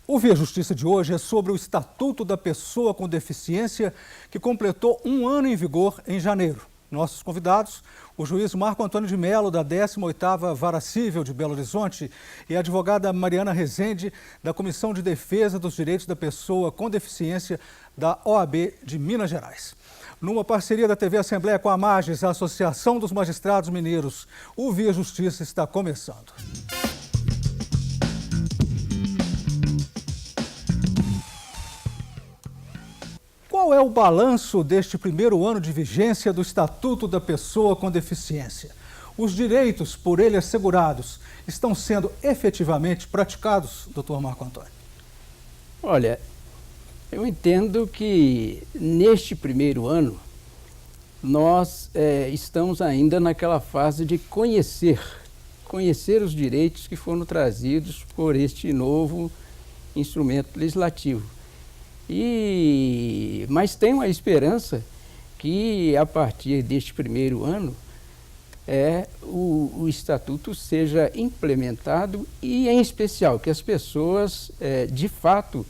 O Via Justiça de hoje é sobre o Estatuto da Pessoa com Deficiência, que completou um ano em vigor em janeiro. Nossos convidados, o juiz Marco Antônio de Mello, da 18ª Vara Cível de Belo Horizonte, e a advogada Mariana Rezende, da Comissão de Defesa dos Direitos da Pessoa com Deficiência da OAB de Minas Gerais. Numa parceria da TV Assembleia com a Mages, a Associação dos Magistrados Mineiros, o Via Justiça está começando. Qual é o balanço deste primeiro ano de vigência do Estatuto da Pessoa com Deficiência? Os direitos por ele assegurados estão sendo efetivamente praticados, doutor Marco Antônio? Olha, eu entendo que neste primeiro ano nós estamos ainda naquela fase de conhecer os direitos que foram trazidos por este novo instrumento legislativo. Mas tenho a esperança que a partir deste primeiro ano o Estatuto seja implementado e, em especial, que as pessoas de fato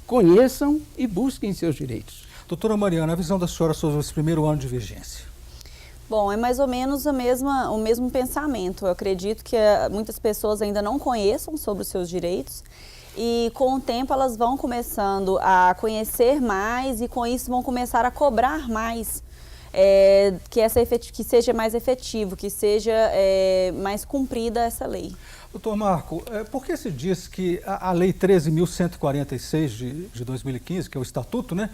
conheçam e busquem seus direitos. Doutora Mariana, a visão da senhora sobre esse primeiro ano de vigência? Bom, é mais ou menos o mesmo pensamento. Eu acredito que muitas pessoas ainda não conheçam sobre os seus direitos e, com o tempo, elas vão começando a conhecer mais e, com isso, vão começar a cobrar mais, que seja mais efetivo, que seja mais cumprida essa lei. Doutor Marco, por que se diz que a Lei 13.146 de 2015, que é o Estatuto, né?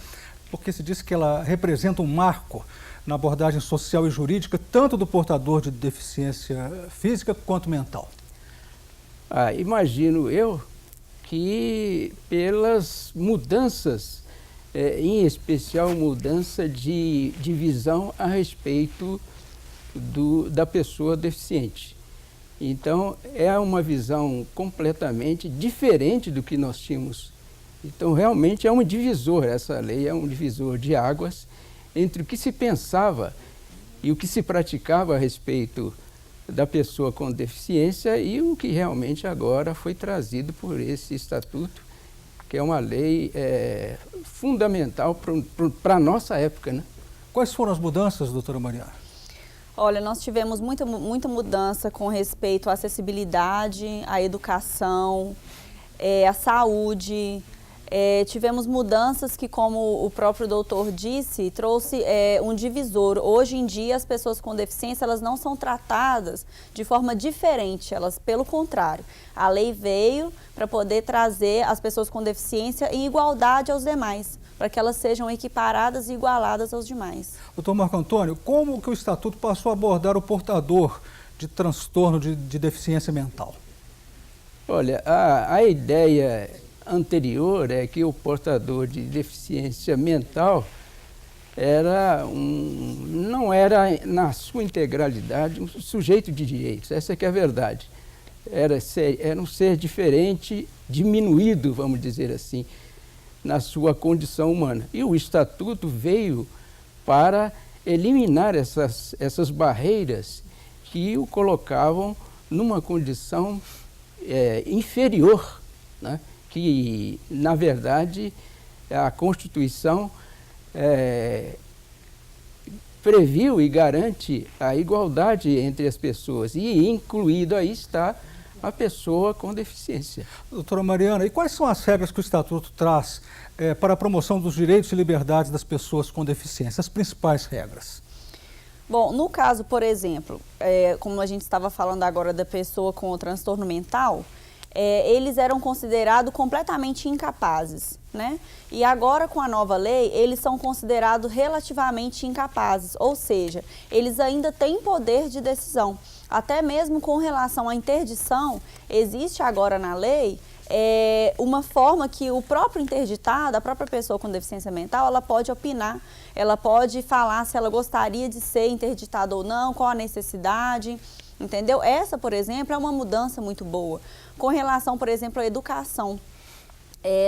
Porque se diz que ela representa um marco na abordagem social e jurídica, tanto do portador de deficiência física quanto mental? Imagino eu que pelas mudanças, em especial mudança de visão a respeito da pessoa deficiente. Então, é uma visão completamente diferente do que nós tínhamos. Então, realmente é um divisor, essa lei é um divisor de águas entre o que se pensava e o que se praticava a respeito da pessoa com deficiência e o que realmente agora foi trazido por esse estatuto, que é uma lei fundamental para a nossa época, né? Quais foram as mudanças, doutora Mariana? Olha, nós tivemos muita mudança com respeito à acessibilidade, à educação, à saúde. Tivemos mudanças que, como o próprio doutor disse, trouxe um divisor. Hoje em dia, as pessoas com deficiência, elas não são tratadas de forma diferente, elas, pelo contrário. A lei veio para poder trazer as pessoas com deficiência em igualdade aos demais, para que elas sejam equiparadas e igualadas aos demais. Doutor Marco Antônio, como que o Estatuto passou a abordar o portador de transtorno de deficiência mental? Olha, a ideia anterior é que o portador de deficiência mental não era, na sua integralidade, um sujeito de direitos. Essa que é a verdade. Era um ser diferente, diminuído, vamos dizer assim, na sua condição humana. E o Estatuto veio para eliminar essas barreiras que o colocavam numa condição inferior, né? Que, na verdade, a Constituição previu e garante a igualdade entre as pessoas, e incluído aí está a pessoa com deficiência. Doutora Mariana, e quais são as regras que o Estatuto traz para a promoção dos direitos e liberdades das pessoas com deficiência, as principais regras? Bom, no caso, por exemplo, como a gente estava falando agora da pessoa com o transtorno mental, eles eram considerados completamente incapazes, né? E agora, com a nova lei, eles são considerados relativamente incapazes, ou seja, eles ainda têm poder de decisão. Até mesmo com relação à interdição, existe agora na lei uma forma que o próprio interditado, a própria pessoa com deficiência mental, ela pode opinar, ela pode falar se ela gostaria de ser interditada ou não, qual a necessidade. Entendeu? Essa, por exemplo, é uma mudança muito boa. Com relação, por exemplo, à educação.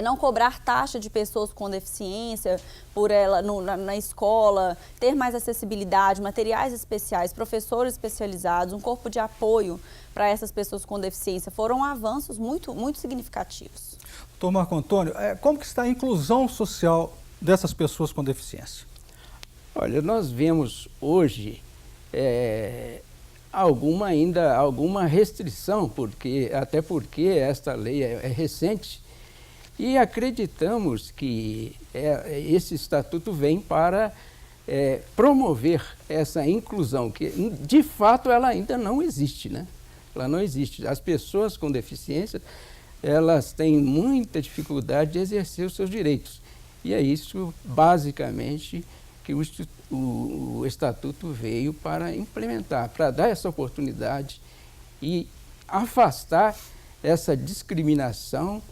Não cobrar taxa de pessoas com deficiência por ela na escola, ter mais acessibilidade, materiais especiais, professores especializados, um corpo de apoio para essas pessoas com deficiência, foram avanços muito, muito significativos. Doutor Marco Antônio, como que está a inclusão social dessas pessoas com deficiência? Olha, nós vemos hoje alguma restrição, até porque esta lei é recente, e acreditamos que esse estatuto vem para promover essa inclusão, que de fato ela ainda não existe, né? Ela não existe. As pessoas com deficiência, elas têm muita dificuldade de exercer os seus direitos. E é isso, basicamente, que o estatuto veio para implementar, para dar essa oportunidade e afastar essa discriminação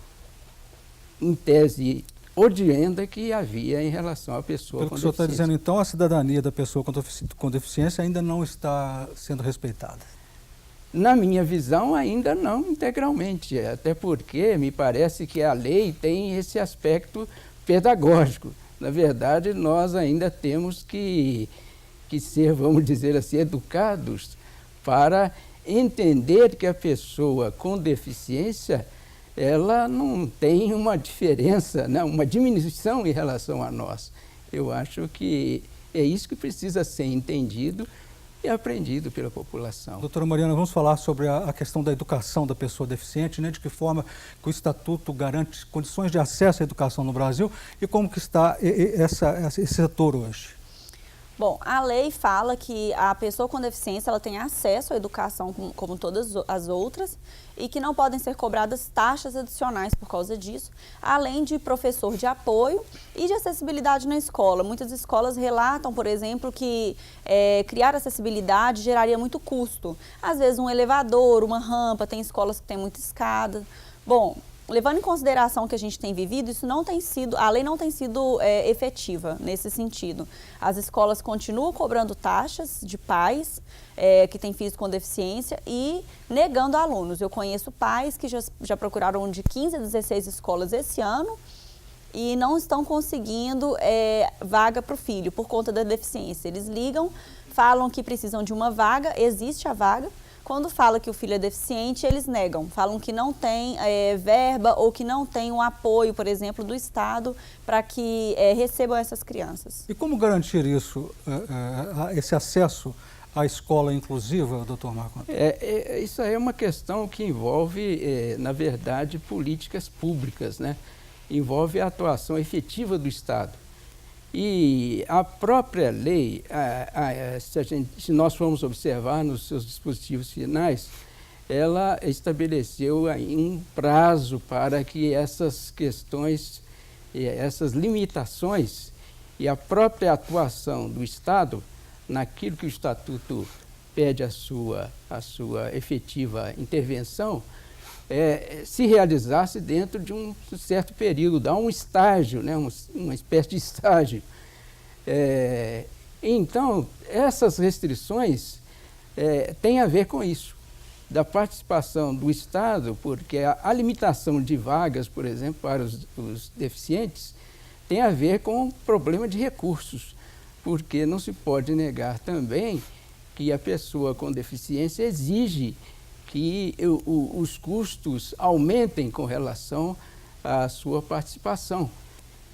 em tese odienta que havia em relação à pessoa Pelo com que o senhor está deficiência. dizendo, então, a cidadania da pessoa com deficiência ainda não está sendo respeitada? Na minha visão, ainda não integralmente, até porque me parece que a lei tem esse aspecto pedagógico. Na verdade, nós ainda temos que ser, vamos dizer assim, educados para entender que a pessoa com deficiência ela não tem uma diferença, né, uma diminuição em relação a nós. Eu acho que é isso que precisa ser entendido e aprendido pela população. Doutora Mariana, vamos falar sobre a questão da educação da pessoa deficiente, né? De que forma que o Estatuto garante condições de acesso à educação no Brasil e como que está esse setor hoje? Bom, a lei fala que a pessoa com deficiência ela tem acesso à educação como todas as outras e que não podem ser cobradas taxas adicionais por causa disso, além de professor de apoio e de acessibilidade na escola. Muitas escolas relatam, por exemplo, que criar acessibilidade geraria muito custo. Às vezes um elevador, uma rampa, tem escolas que têm muita escada. Bom, levando em consideração que a gente tem vivido, a lei não tem sido efetiva nesse sentido. As escolas continuam cobrando taxas de pais que têm filhos com deficiência e negando alunos. Eu conheço pais que já procuraram de 15 a 16 escolas esse ano e não estão conseguindo vaga para o filho por conta da deficiência. Eles ligam, falam que precisam de uma vaga, existe a vaga. Quando fala que o filho é deficiente, eles negam, falam que não tem verba ou que não tem um apoio, por exemplo, do Estado para que recebam essas crianças. E como garantir isso, esse acesso à escola inclusiva, doutor Marco Antônio? Isso aí é uma questão que envolve, na verdade, políticas públicas, né? Envolve a atuação efetiva do Estado. E a própria lei, se nós formos observar nos seus dispositivos finais, ela estabeleceu aí um prazo para que essas questões, essas limitações e a própria atuação do Estado, naquilo que o Estatuto pede a sua efetiva intervenção, se realizasse dentro de um certo período, dá um estágio, né, uma espécie de estágio. Então, essas restrições têm a ver com isso, da participação do Estado, porque a limitação de vagas, por exemplo, para os deficientes, tem a ver com o problema de recursos, porque não se pode negar também que a pessoa com deficiência exige que os custos aumentem com relação à sua participação.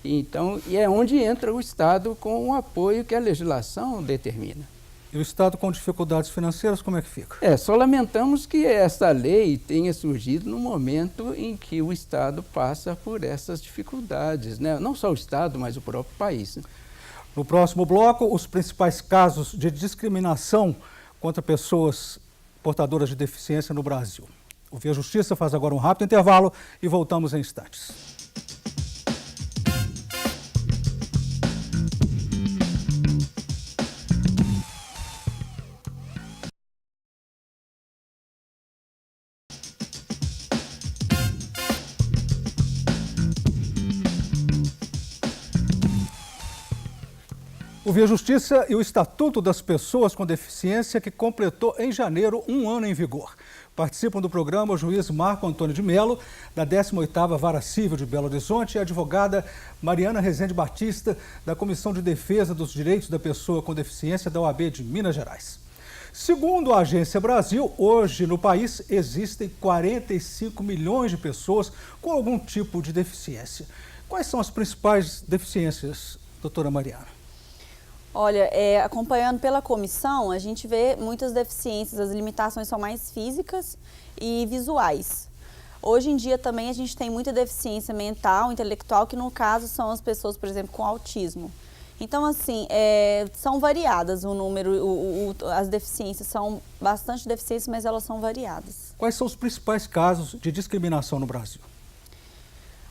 Então, é onde entra o Estado com o apoio que a legislação determina. E o Estado com dificuldades financeiras, como é que fica? Só lamentamos que essa lei tenha surgido no momento em que o Estado passa por essas dificuldades, né? Não só o Estado, mas o próprio país, né? No próximo bloco, os principais casos de discriminação contra pessoas portadoras de deficiência no Brasil. O Via Justiça faz agora um rápido intervalo e voltamos em instantes. O O Via Justiça e o Estatuto das Pessoas com Deficiência, que completou em janeiro um ano em vigor. Participam do programa o juiz Marco Antônio de Melo, da 18ª Vara Civil de Belo Horizonte, e a advogada Mariana Rezende Batista, da Comissão de Defesa dos Direitos da Pessoa com Deficiência da OAB de Minas Gerais. Segundo a Agência Brasil, hoje no país existem 45 milhões de pessoas com algum tipo de deficiência. Quais são as principais deficiências, doutora Mariana? Olha, acompanhando pela comissão, a gente vê muitas deficiências, as limitações são mais físicas e visuais. Hoje em dia também a gente tem muita deficiência mental, intelectual, que no caso são as pessoas, por exemplo, com autismo. Então, assim, são variadas o número, as deficiências são bastante deficiências, mas elas são variadas. Quais são os principais casos de discriminação no Brasil?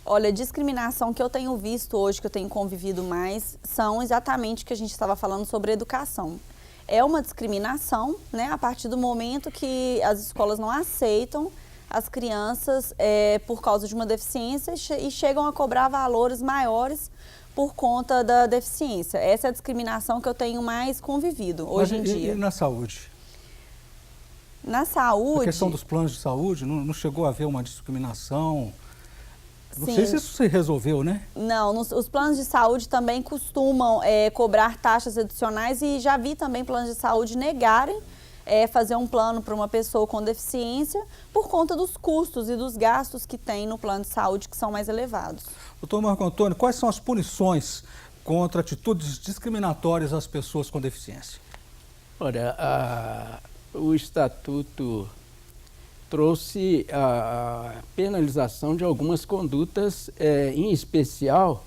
Olha, discriminação que eu tenho visto hoje, que eu tenho convivido mais, são exatamente o que a gente estava falando sobre educação. É uma discriminação, né, a partir do momento que as escolas não aceitam as crianças por causa de uma deficiência e chegam a cobrar valores maiores por conta da deficiência. Essa é a discriminação que eu tenho mais convivido hoje em dia. E na saúde? Na saúde... A questão dos planos de saúde, não chegou a haver uma discriminação? Não Sim. sei se isso se resolveu, né? Não, os planos de saúde também costumam cobrar taxas adicionais e já vi também planos de saúde negarem fazer um plano para uma pessoa com deficiência por conta dos custos e dos gastos que tem no plano de saúde, que são mais elevados. Doutor Marco Antônio, quais são as punições contra atitudes discriminatórias às pessoas com deficiência? Olha, o Estatuto trouxe a penalização de algumas condutas, em especial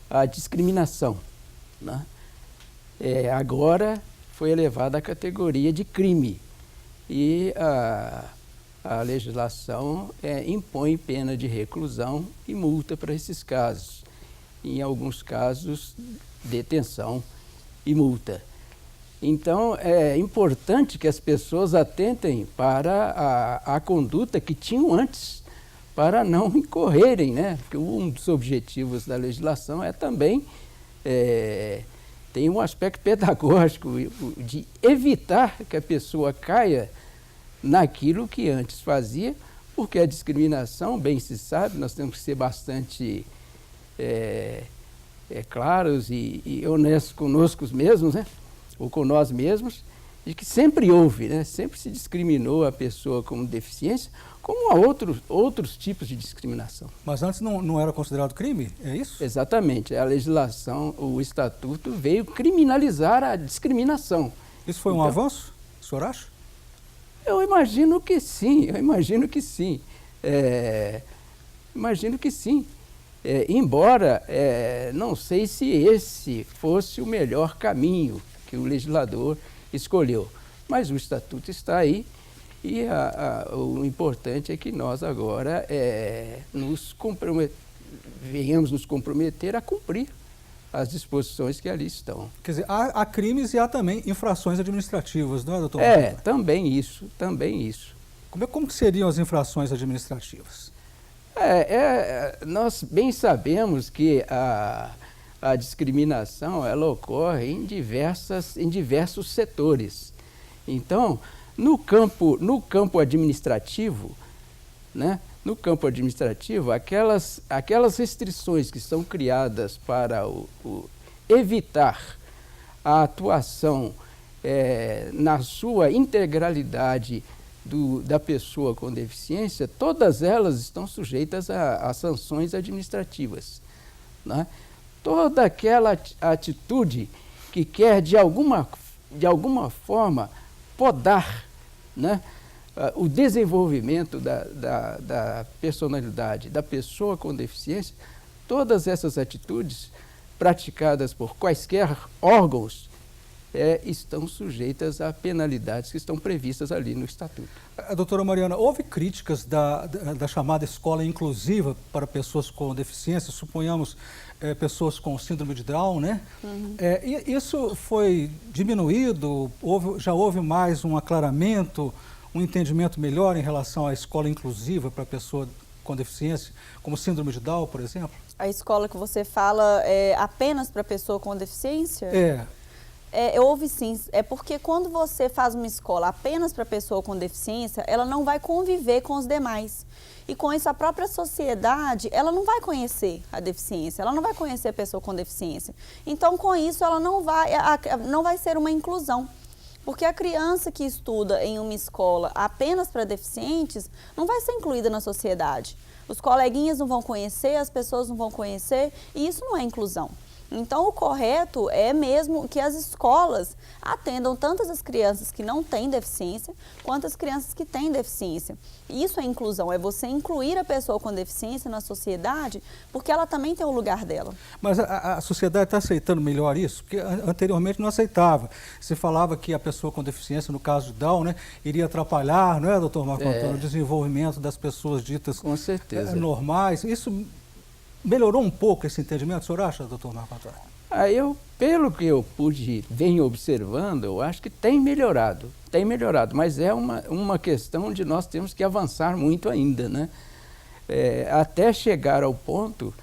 a discriminação, né? Agora foi elevada à categoria de crime e a legislação impõe pena de reclusão e multa para esses casos. Em alguns casos, detenção e multa. Então, é importante que as pessoas atentem para a conduta que tinham antes, para não incorrerem, né? Porque um dos objetivos da legislação também tem um aspecto pedagógico de evitar que a pessoa caia naquilo que antes fazia, porque a discriminação, bem se sabe, nós temos que ser bastante claros e honestos conosco mesmos, né? Ou com nós mesmos, de que sempre houve, né? Sempre se discriminou a pessoa com deficiência, como há outros tipos de discriminação. Mas antes não era considerado crime, é isso? Exatamente. A legislação, o Estatuto veio criminalizar a discriminação. Isso foi um avanço, o senhor acha? Eu imagino que sim, imagino que sim. Embora não sei se esse fosse o melhor caminho que o legislador escolheu. Mas o Estatuto está aí e o importante é que nós agora venhamos nos comprometer a cumprir as disposições que ali estão. Quer dizer, há crimes e há também infrações administrativas, não é, doutor? Também isso. Como que seriam as infrações administrativas? Nós bem sabemos que a discriminação ela ocorre em diversos setores. Então, no campo administrativo, né? No campo administrativo, aquelas restrições que são criadas para evitar a atuação na sua integralidade da pessoa com deficiência, todas elas estão sujeitas a sanções administrativas, né? Toda aquela atitude que quer, de alguma forma, podar, né, o desenvolvimento da personalidade da pessoa com deficiência, todas essas atitudes praticadas por quaisquer órgãos estão sujeitas a penalidades que estão previstas ali no Estatuto. Doutora Mariana, houve críticas da chamada escola inclusiva para pessoas com deficiência, suponhamos pessoas com síndrome de Down, né? Uhum. E isso foi diminuído? Já houve mais um aclaramento, um entendimento melhor em relação à escola inclusiva para a pessoa com deficiência, como síndrome de Down, por exemplo? A escola que você fala é apenas para pessoa com deficiência? Houve sim. É porque quando você faz uma escola apenas para pessoa com deficiência, ela não vai conviver com os demais. E com isso, a própria sociedade, ela não vai conhecer a deficiência, ela não vai conhecer a pessoa com deficiência. Então, com isso, ela não vai ser uma inclusão. Porque a criança que estuda em uma escola apenas para deficientes não vai ser incluída na sociedade. Os coleguinhas não vão conhecer, as pessoas não vão conhecer, e isso não é inclusão. Então, o correto é mesmo que as escolas atendam tanto as crianças que não têm deficiência, quanto as crianças que têm deficiência. Isso é inclusão, é você incluir a pessoa com deficiência na sociedade, porque ela também tem o lugar dela. Mas a sociedade está aceitando melhor isso? Porque anteriormente não aceitava. Se falava que a pessoa com deficiência, no caso de Down, né, iria atrapalhar, não é, doutor Marco Antônio, o desenvolvimento das pessoas ditas com certeza. Normais. Isso melhorou um pouco esse entendimento, o senhor acha, doutor Marco Antônio? Pelo que eu venho observando, eu acho que tem melhorado, mas é uma questão de nós temos que avançar muito ainda, né? Até chegar ao ponto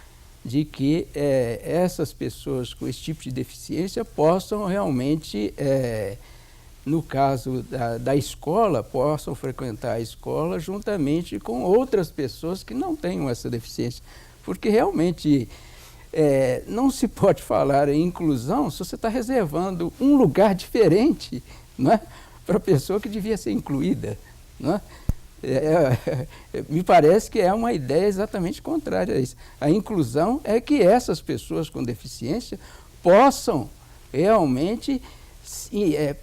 de que essas pessoas com esse tipo de deficiência possam realmente, no caso da escola, possam frequentar a escola juntamente com outras pessoas que não tenham essa deficiência. Porque realmente não se pode falar em inclusão se você está reservando um lugar diferente, não é, para a pessoa que devia ser incluída. Não é? Me parece que é uma ideia exatamente contrária a isso. A inclusão é que essas pessoas com deficiência possam realmente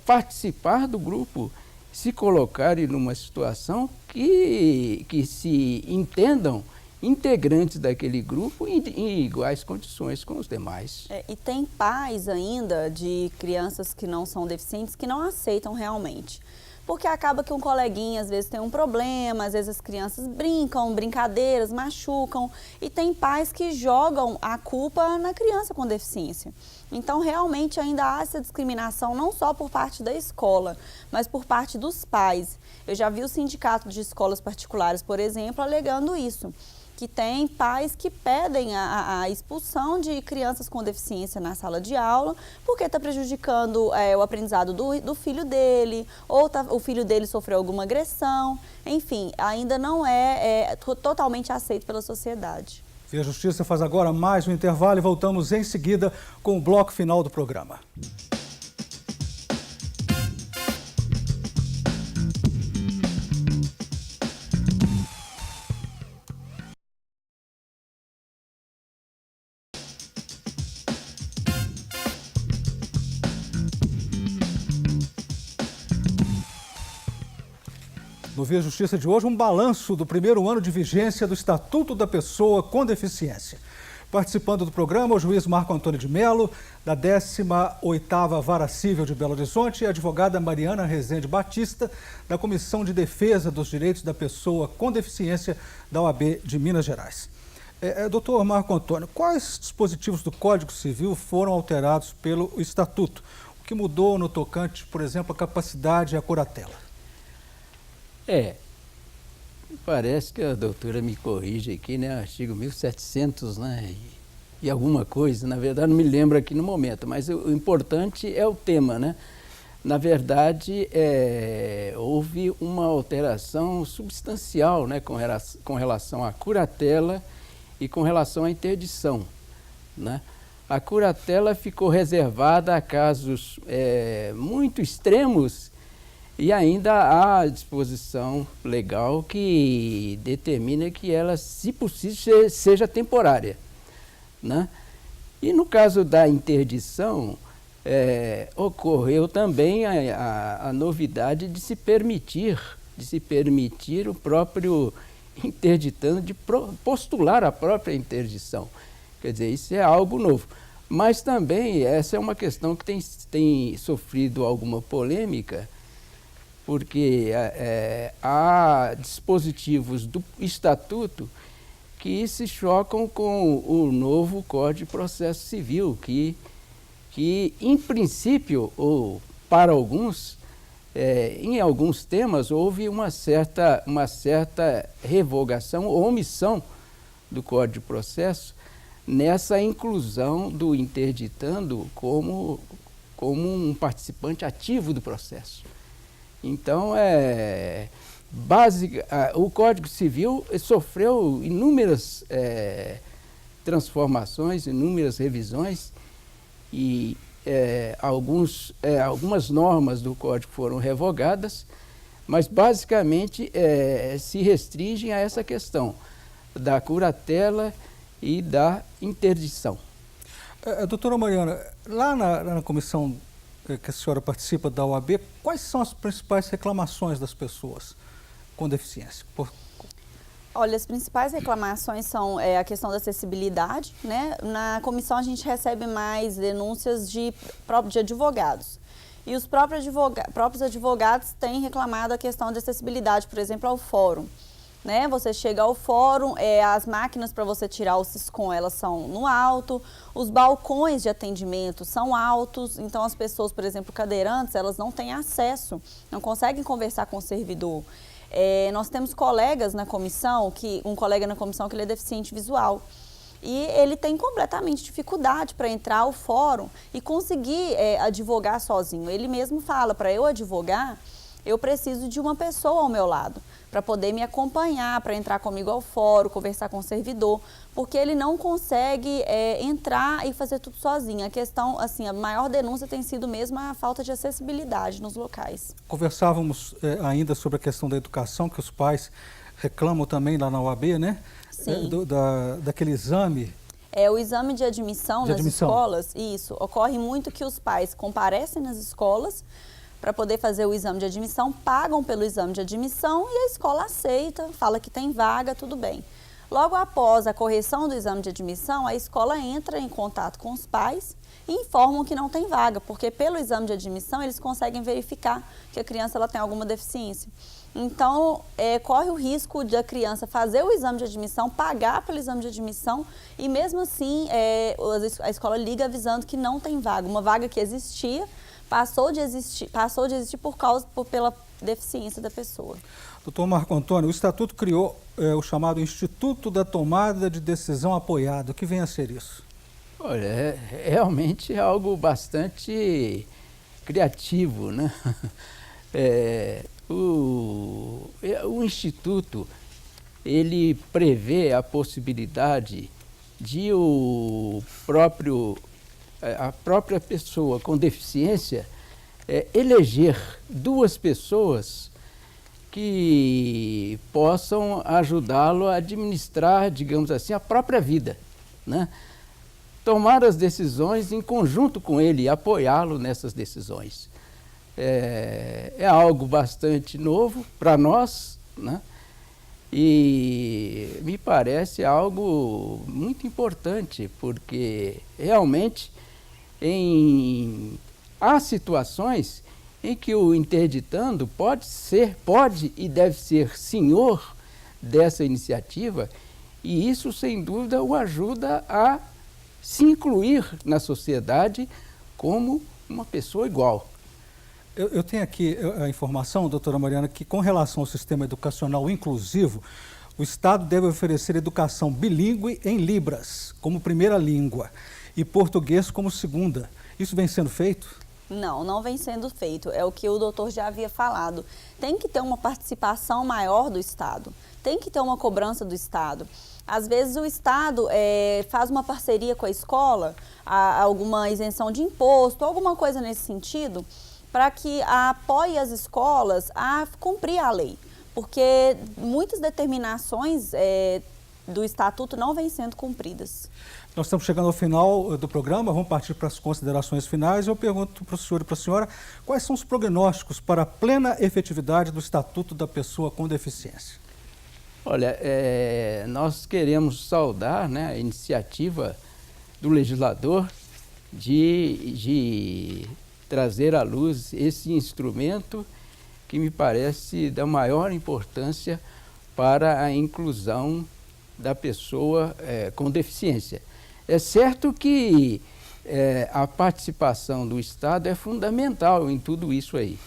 participar do grupo, se colocarem numa situação que se entendam integrantes daquele grupo em iguais condições com os demais. E tem pais ainda de crianças que não são deficientes que não aceitam realmente. Porque acaba que um coleguinha às vezes tem um problema, às vezes as crianças brincam, brincadeiras, machucam, e tem pais que jogam a culpa na criança com deficiência. Então, realmente ainda há essa discriminação não só por parte da escola, mas por parte dos pais. Eu já vi o sindicato de escolas particulares, por exemplo, alegando isso, que tem pais que pedem a expulsão de crianças com deficiência na sala de aula, porque está prejudicando o aprendizado do filho dele, ou o filho dele sofreu alguma agressão, enfim, ainda não é totalmente aceito pela sociedade. E a Justiça faz agora mais um intervalo e voltamos em seguida com o bloco final do programa. No Via Justiça de hoje, um balanço do primeiro ano de vigência do Estatuto da Pessoa com Deficiência. Participando do programa, o juiz Marco Antônio de Mello, da 18ª Vara Cível de Belo Horizonte, e a advogada Mariana Rezende Batista, da Comissão de Defesa dos Direitos da Pessoa com Deficiência da OAB de Minas Gerais. Doutor Marco Antônio, quais dispositivos do Código Civil foram alterados pelo Estatuto? O que mudou no tocante, por exemplo, a capacidade e a curatela? Parece que a doutora me corrige aqui, né? Artigo 1700, né? E alguma coisa, na verdade não me lembro aqui no momento, mas o importante é o tema, né? Na verdade, houve uma alteração substancial, né? Com relação à curatela e com relação à interdição, né? A curatela ficou reservada a casos muito extremos. E ainda há disposição legal que determina que ela, se possível, seja temporária, né? E no caso da interdição, ocorreu também a novidade de se permitir o próprio interditando de postular a própria interdição. Quer dizer, isso é algo novo. Mas também essa é uma questão que tem sofrido alguma polêmica, porque há dispositivos do Estatuto que se chocam com o novo Código de Processo Civil, que em princípio, ou para alguns, em alguns temas houve uma certa revogação ou omissão do Código de Processo nessa inclusão do interditando como um participante ativo do processo. Então, o Código Civil sofreu inúmeras transformações, inúmeras revisões e algumas normas do Código foram revogadas, mas basicamente se restringem a essa questão da curatela e da interdição. Doutora Mariana, lá na comissão que a senhora participa da OAB, quais são as principais reclamações das pessoas com deficiência? Olha, as principais reclamações são a questão da acessibilidade, né? Na comissão a gente recebe mais denúncias de advogados. E os próprios advogados têm reclamado a questão de acessibilidade, por exemplo, ao fórum. Né? Você chega ao fórum, as máquinas para você tirar o Siscom, elas são no alto, os balcões de atendimento são altos, então as pessoas, por exemplo, cadeirantes, elas não têm acesso, não conseguem conversar com o servidor. Nós temos colegas na comissão, um colega na comissão que ele é deficiente visual. E ele tem completamente dificuldade para entrar ao fórum e conseguir advogar sozinho. Ele mesmo fala, para eu advogar, eu preciso de uma pessoa ao meu lado, para poder me acompanhar, para entrar comigo ao fórum, conversar com o servidor, porque ele não consegue entrar e fazer tudo sozinho. A questão, assim, a maior denúncia tem sido mesmo a falta de acessibilidade nos locais. Conversávamos ainda sobre a questão da educação, que os pais reclamam também lá na OAB, né? Sim. Daquele exame. O exame de admissão nas escolas, isso, ocorre muito que os pais comparecem nas escolas para poder fazer o exame de admissão, pagam pelo exame de admissão e a escola aceita, fala que tem vaga, tudo bem. Logo após a correção do exame de admissão, a escola entra em contato com os pais e informam que não tem vaga, porque pelo exame de admissão eles conseguem verificar que a criança ela tem alguma deficiência. Então, corre o risco de a criança fazer o exame de admissão, pagar pelo exame de admissão e mesmo assim a escola liga avisando que não tem vaga, uma vaga que existia, passou de existir pela deficiência da pessoa. Doutor Marco Antônio, o Estatuto criou o chamado Instituto da Tomada de Decisão Apoiada. O que vem a ser isso? Olha, realmente é algo bastante criativo, né? O Instituto, ele prevê a possibilidade de a própria pessoa com deficiência eleger duas pessoas que possam ajudá-lo a administrar, digamos assim, a própria vida, né? Tomar as decisões em conjunto com ele e apoiá-lo nessas decisões. É algo bastante novo para nós, né? E me parece algo muito importante, porque realmente há situações em que o interditando pode e deve ser senhor dessa iniciativa, e isso, sem dúvida, o ajuda a se incluir na sociedade como uma pessoa igual. Eu tenho aqui a informação, doutora Mariana, que com relação ao sistema educacional inclusivo, o Estado deve oferecer educação bilíngue em Libras, como primeira língua, e português como segunda. Isso vem sendo feito? Não vem sendo feito. É o que o doutor já havia falado. Tem que ter uma participação maior do Estado. Tem que ter uma cobrança do Estado. Às vezes o Estado faz uma parceria com a escola, alguma isenção de imposto, alguma coisa nesse sentido, para que apoie as escolas a cumprir a lei. Porque muitas determinações do Estatuto não vêm sendo cumpridas. Nós estamos chegando ao final do programa, vamos partir para as considerações finais. Eu pergunto para o senhor e para a senhora, quais são os prognósticos para a plena efetividade do Estatuto da Pessoa com Deficiência? Olha, nós queremos saudar, né, a iniciativa do legislador de trazer à luz esse instrumento que me parece da maior importância para a inclusão da pessoa com deficiência. É certo que a participação do Estado é fundamental em tudo isso aí.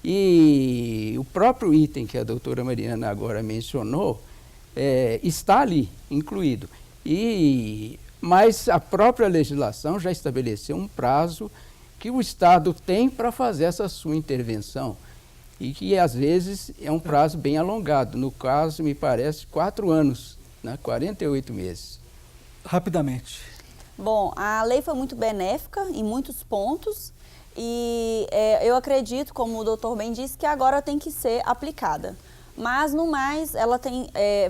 E o próprio item que a doutora Mariana agora mencionou está ali, incluído. Mas a própria legislação já estabeleceu um prazo que o Estado tem para fazer essa sua intervenção e que, às vezes, é um prazo bem alongado. No caso, me parece, 4 anos, né? 48 meses. Rapidamente. Bom, a lei foi muito benéfica em muitos pontos e eu acredito, como o doutor bem disse, que agora tem que ser aplicada. Mas, no mais, ela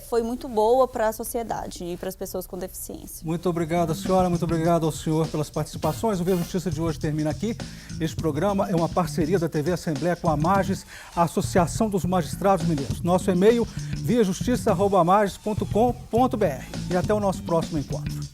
foi muito boa para a sociedade e para as pessoas com deficiência. Muito obrigado, senhora. Muito obrigado ao senhor pelas participações. O Via Justiça de hoje termina aqui. Este programa é uma parceria da TV Assembleia com a Mages, a Associação dos Magistrados Mineiros. Nosso e-mail, viajustiça@mages.com.br. E até o nosso próximo encontro.